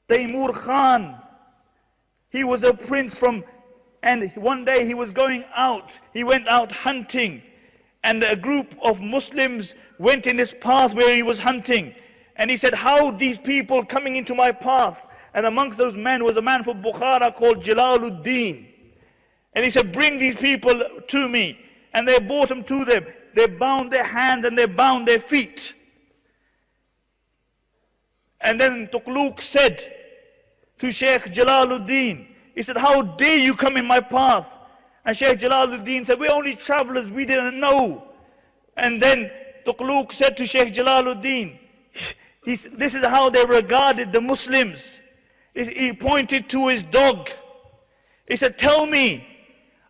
Taimur Khan, he was a prince and one day he was going out, he went out hunting, and a group of Muslims went in his path where he was hunting, and he said, how these people coming into my path? And amongst those men was a man from Bukhara called Jalaluddin, and he said, bring these people to me, and they brought him to them. They bound their hands and they bound their feet, and then Tughluq said to Shaykh Jalaluddin, he said, how dare you come in my path? And Shaykh Jalaluddin said, we're only travelers, we didn't know. And then Tughluq said to Shaykh Jalaluddin, this is how they regarded the Muslims. He pointed to his dog. He said, tell me,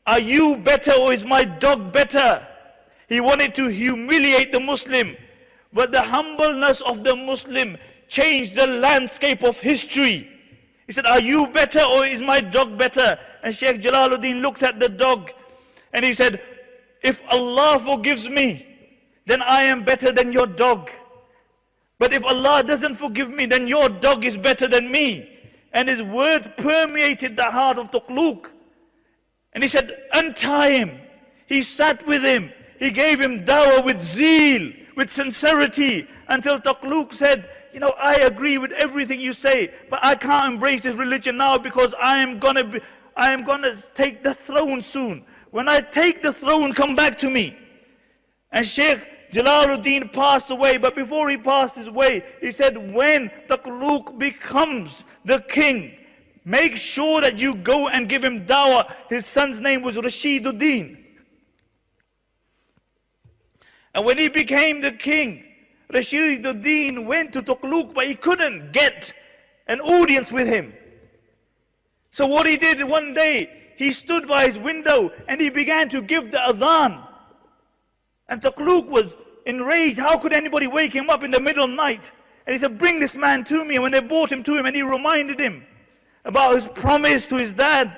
are you better or is my dog better? He wanted to humiliate the Muslim, but the humbleness of the Muslim changed the landscape of history. He said, are you better or is my dog better? And Shaykh Jalaluddin looked at the dog and he said, if Allah forgives me, then I am better than your dog. But if Allah doesn't forgive me, then your dog is better than me. And his word permeated the heart of Tughluq. And he said, untie him. He sat with him. He gave him dawah with zeal, with sincerity, until Tughluq said, you know, I agree with everything you say, but I can't embrace this religion now because I am gonna take the throne soon. When I take the throne, come back to me. And Shaykh Jalaluddin passed away, but before he passed his way, he said, when Tughluq becomes the king, make sure that you go and give him dawah. His son's name was Rashiduddin. And when he became the king, Rashiduddin went to Tughluq, but he couldn't get an audience with him. So what he did one day, he stood by his window and he began to give the adhan. And Tughluq was enraged. How could anybody wake him up in the middle of the night? And he said, bring this man to me. And when they brought him to him, and he reminded him about his promise to his dad.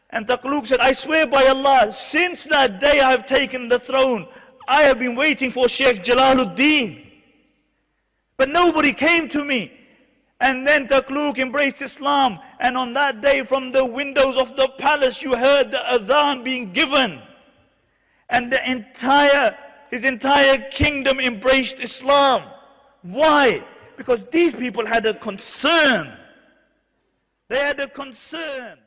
And Tughluq said, I swear by Allah, since that day I have taken the throne, I have been waiting for Shaykh Jalaluddin, but nobody came to me. And then Tughluq embraced Islam, and on that day from the windows of the palace you heard the adhan being given, and his entire kingdom embraced Islam. Why? Because these people had a concern. They had a concern.